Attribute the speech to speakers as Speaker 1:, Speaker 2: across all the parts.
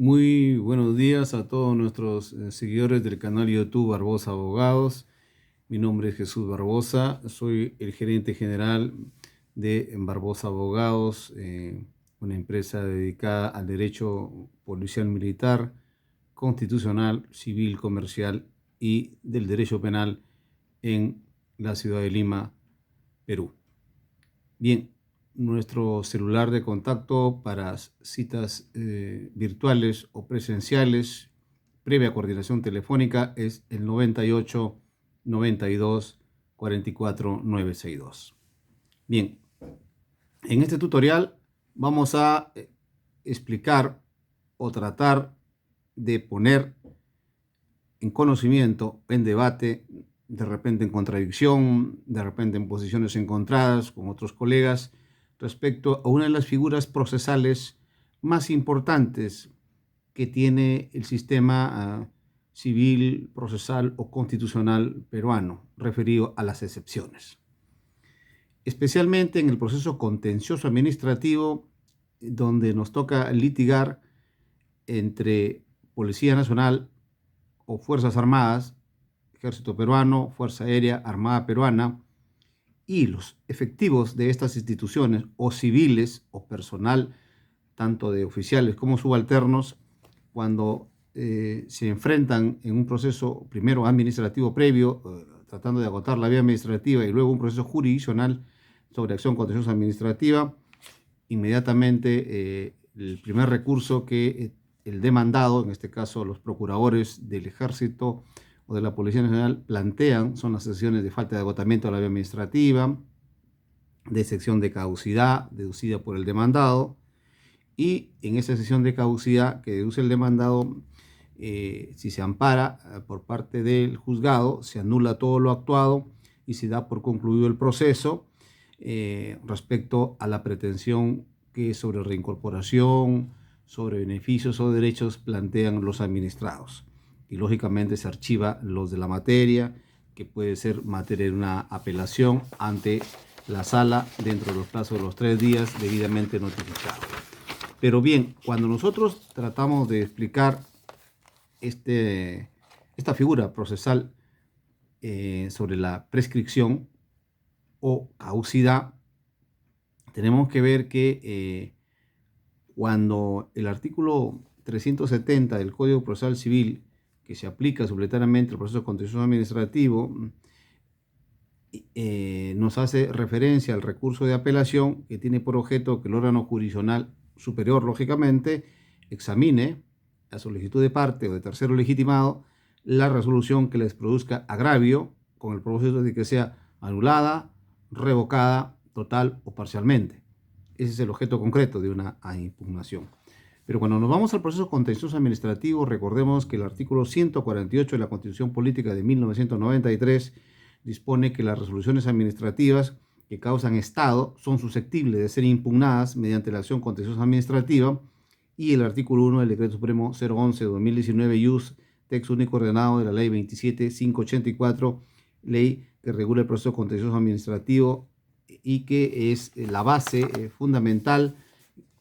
Speaker 1: Muy buenos días a todos nuestros seguidores del canal YouTube Barbosa Abogados. Mi nombre es Jesús Barbosa, soy el gerente general de Barbosa Abogados, una empresa dedicada al derecho policial militar, constitucional, civil, comercial y del derecho penal en la ciudad de Lima, Perú. Bien, nuestro celular de contacto para citas virtuales o presenciales, previa coordinación telefónica, es el 98 92 44 962. Bien, en este tutorial vamos a explicar o tratar de poner en conocimiento, en debate, de repente en contradicción, de repente en posiciones encontradas con otros colegas, respecto a una de las figuras procesales más importantes que tiene el sistema civil, procesal o constitucional peruano, referido a las excepciones. Especialmente en el proceso contencioso administrativo, donde nos toca litigar entre Policía Nacional o Fuerzas Armadas, Ejército Peruano, Fuerza Aérea, Armada Peruana, y los efectivos de estas instituciones, o civiles o personal, tanto de oficiales como subalternos, cuando se enfrentan en un proceso primero administrativo previo, tratando de agotar la vía administrativa, y luego un proceso jurisdiccional sobre acción contenciosa administrativa, inmediatamente el primer recurso que el demandado, en este caso los procuradores del Ejército o de la Policía Nacional, plantean son las sesiones de falta de agotamiento de la vía administrativa, de excepción de caducidad deducida por el demandado, y en esa sesión de caducidad que deduce el demandado, si se ampara por parte del juzgado, se anula todo lo actuado y se da por concluido el proceso respecto a la pretensión que sobre reincorporación, sobre beneficios o derechos plantean los administrados. Y lógicamente se archiva los de la materia, que puede ser materia de una apelación ante la sala dentro de los plazos de los 3 días debidamente notificado. Pero bien, cuando nosotros tratamos de explicar esta figura procesal sobre la prescripción o caducidad, tenemos que ver que cuando el artículo 370 del Código Procesal Civil, que se aplica supletoriamente al proceso contencioso administrativo, nos hace referencia al recurso de apelación, que tiene por objeto que el órgano jurisdiccional superior, lógicamente, examine a solicitud de parte o de tercero legitimado la resolución que les produzca agravio, con el propósito de que sea anulada, revocada, total o parcialmente. Ese es el objeto concreto de una impugnación. Pero cuando nos vamos al proceso contencioso administrativo, recordemos que el artículo 148 de la Constitución Política de 1993 dispone que las resoluciones administrativas que causan estado son susceptibles de ser impugnadas mediante la acción contenciosa administrativa, y el artículo 1 del Decreto Supremo 011 de 2019, IUS, texto único ordenado de la Ley 27.584, ley que regula el proceso contencioso administrativo y que es la base fundamental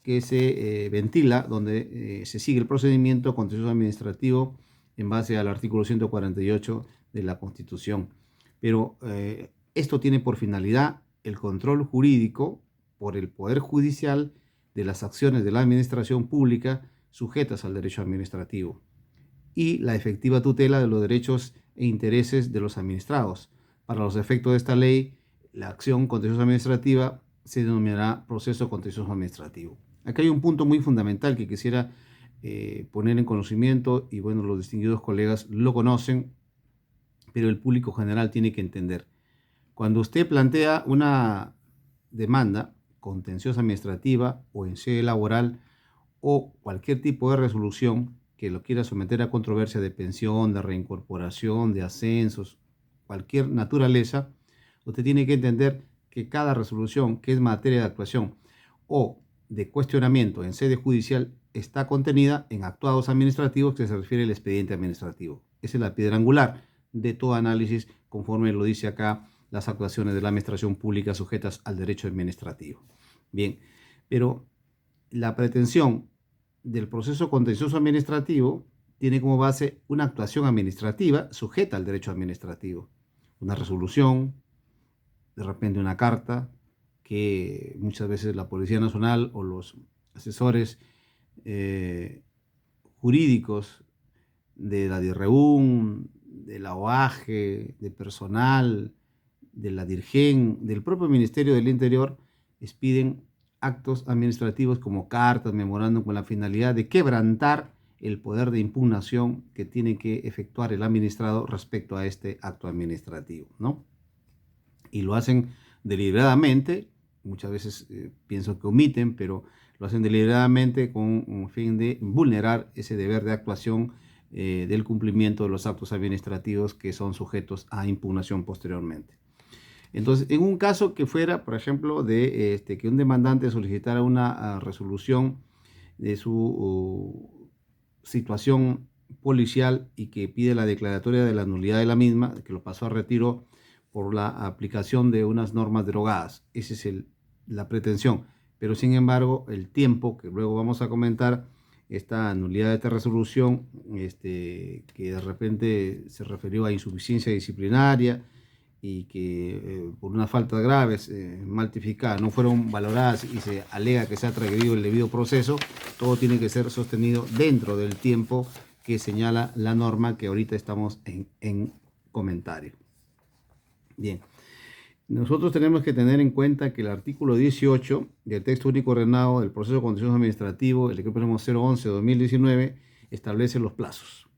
Speaker 1: que se ventila, donde se sigue el procedimiento contencioso administrativo en base al artículo 148 de la Constitución. Pero esto tiene por finalidad el control jurídico por el Poder Judicial de las acciones de la administración pública sujetas al derecho administrativo y la efectiva tutela de los derechos e intereses de los administrados. Para los efectos de esta ley, la acción contenciosa administrativa se denominará proceso contencioso administrativo. Aquí hay un punto muy fundamental que quisiera poner en conocimiento, y bueno, los distinguidos colegas lo conocen, pero el público general tiene que entender. Cuando usted plantea una demanda contenciosa administrativa o en sede laboral o cualquier tipo de resolución que lo quiera someter a controversia de pensión, de reincorporación, de ascensos, cualquier naturaleza, usted tiene que entender que cada resolución que es materia de actuación o de cuestionamiento en sede judicial está contenida en actuados administrativos que se refiere al expediente administrativo. Esa es la piedra angular de todo análisis, conforme lo dice acá, las actuaciones de la administración pública sujetas al derecho administrativo. Bien, pero la pretensión del proceso contencioso administrativo tiene como base una actuación administrativa sujeta al derecho administrativo. Una resolución, de repente una carta, que muchas veces la Policía Nacional o los asesores jurídicos de la DIRREUN, de la OAGE, de personal, de la DIRGEN, del propio Ministerio del Interior, expiden actos administrativos como cartas, memorándum, con la finalidad de quebrantar el poder de impugnación que tiene que efectuar el administrado respecto a este acto administrativo, ¿no? Y lo hacen deliberadamente, muchas veces pienso que omiten, pero lo hacen deliberadamente con un fin de vulnerar ese deber de actuación del cumplimiento de los actos administrativos que son sujetos a impugnación posteriormente. Entonces, en un caso que fuera, por ejemplo, de que un demandante solicitara una resolución de su situación policial y que pide la declaratoria de la nulidad de la misma, que lo pasó a retiro por la aplicación de unas normas derogadas. Esa es la pretensión. Pero sin embargo, el tiempo, que luego vamos a comentar, esta nulidad de esta resolución, que de repente se refirió a insuficiencia disciplinaria y que por una falta graves, mal tipificada, no fueron valoradas y se alega que se ha transgredido el debido proceso, todo tiene que ser sostenido dentro del tiempo que señala la norma que ahorita estamos en comentario. Bien, nosotros tenemos que tener en cuenta que el artículo 18 del texto único ordenado del proceso contencioso administrativo, el decreto número 011/2019, establece los plazos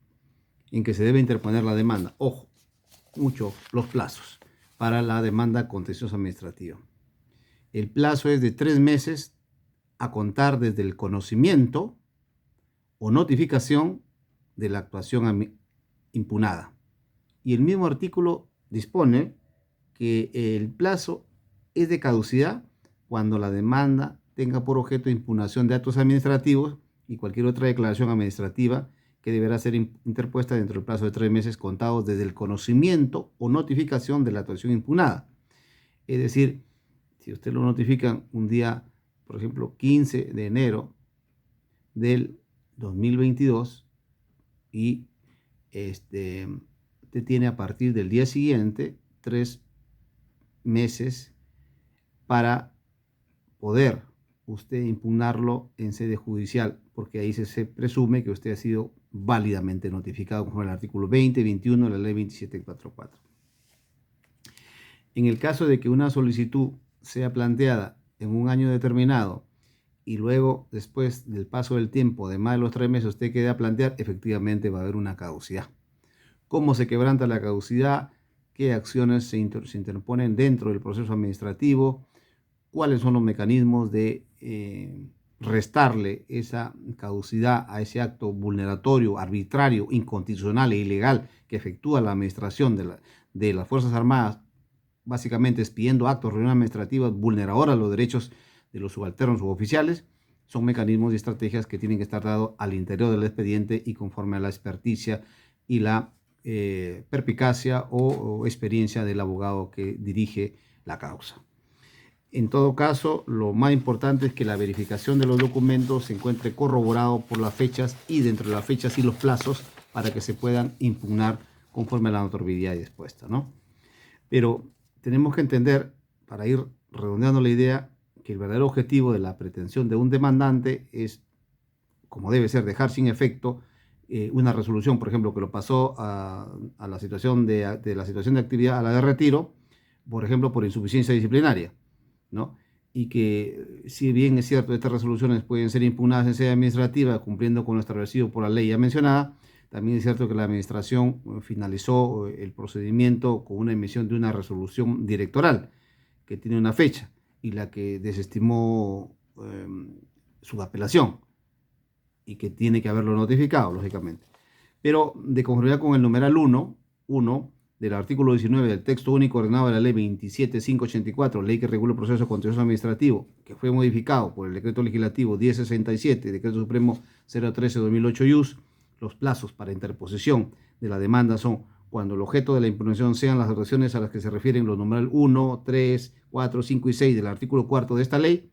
Speaker 1: en que se debe interponer la demanda. Ojo, mucho los plazos para la demanda contenciosa administrativa. El plazo es de 3 meses a contar desde el conocimiento o notificación de la actuación impugnada. Y el mismo artículo dispone que el plazo es de caducidad cuando la demanda tenga por objeto impugnación de actos administrativos y cualquier otra declaración administrativa que deberá ser interpuesta dentro del plazo de 3 meses contados desde el conocimiento o notificación de la actuación impugnada. Es decir, si usted lo notifican un día, por ejemplo, 15 de enero del 2022 y usted tiene a partir del día siguiente 3 meses para poder usted impugnarlo en sede judicial, porque ahí se presume que usted ha sido válidamente notificado conforme al artículo 20, 21 de la ley 2744. En el caso de que una solicitud sea planteada en un año determinado y luego, después del paso del tiempo de más de los 3 meses, usted quede a plantear, efectivamente va a haber una caducidad. ¿Cómo se quebranta la caducidad? ¿Qué acciones se interponen dentro del proceso administrativo? ¿Cuáles son los mecanismos de restarle esa caducidad a ese acto vulneratorio, arbitrario, inconstitucional e ilegal que efectúa la administración de las Fuerzas Armadas, básicamente expidiendo actos de reunión administrativa vulneradora a los derechos de los subalternos suboficiales? Son mecanismos y estrategias que tienen que estar dados al interior del expediente y conforme a la experticia y la perspicacia o experiencia del abogado que dirige la causa. En todo caso, lo más importante es que la verificación de los documentos se encuentre corroborado por las fechas y dentro de las fechas y los plazos para que se puedan impugnar conforme a la notoriedad dispuesta, ¿no? Pero tenemos que entender, para ir redondeando la idea, que el verdadero objetivo de la pretensión de un demandante es, como debe ser, dejar sin efecto una resolución, por ejemplo, que lo pasó a la situación de la situación de actividad a la de retiro, por ejemplo, por insuficiencia disciplinaria, ¿no? Y que, si bien es cierto, estas resoluciones pueden ser impugnadas en sede administrativa cumpliendo con lo establecido por la ley ya mencionada, también es cierto que la administración finalizó el procedimiento con una emisión de una resolución directoral que tiene una fecha y la que desestimó su apelación y que tiene que haberlo notificado, lógicamente. Pero de conformidad con el numeral 1 del artículo 19 del texto único ordenado de la ley 27584, ley que regula el proceso contencioso administrativo, que fue modificado por el decreto legislativo 1067, decreto supremo 013/2008 IUS, los plazos para interposición de la demanda son cuando el objeto de la impugnación sean las actuaciones a las que se refieren los numeral 1, 3, 4, 5 y 6 del artículo 4 de esta ley.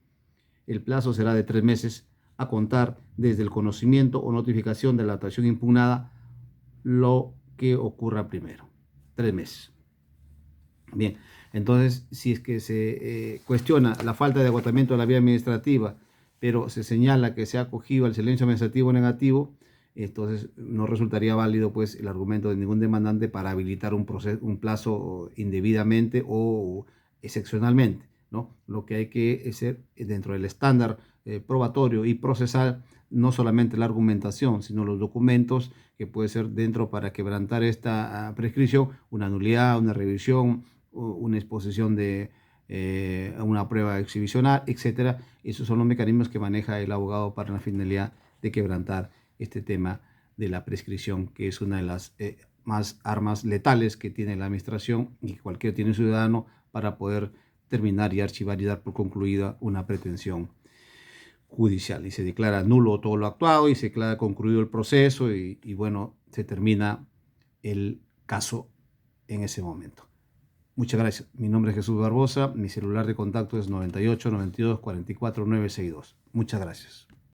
Speaker 1: El plazo será de 3 meses a contar desde el conocimiento o notificación de la actuación impugnada, lo que ocurra primero. 3 meses. Bien, entonces, si es que se cuestiona la falta de agotamiento de la vía administrativa, pero se señala que se ha acogido al silencio administrativo negativo, entonces no resultaría válido pues el argumento de ningún demandante para habilitar un plazo indebidamente o excepcionalmente, ¿no? Lo que hay que hacer dentro del estándar probatorio y procesal, no solamente la argumentación, sino los documentos que puede ser dentro para quebrantar esta prescripción, una nulidad, una revisión, una exposición de una prueba exhibicional, etcétera. Esos son los mecanismos que maneja el abogado para la finalidad de quebrantar este tema de la prescripción, que es una de las más armas letales que tiene la administración y que cualquier tiene ciudadano para poder terminar y archivar y dar por concluida una pretensión judicial. Y se declara nulo todo lo actuado y se declara concluido el proceso y bueno, se termina el caso en ese momento. Muchas gracias. Mi nombre es Jesús Barbosa. Mi celular de contacto es 98 92 44 962. Muchas gracias.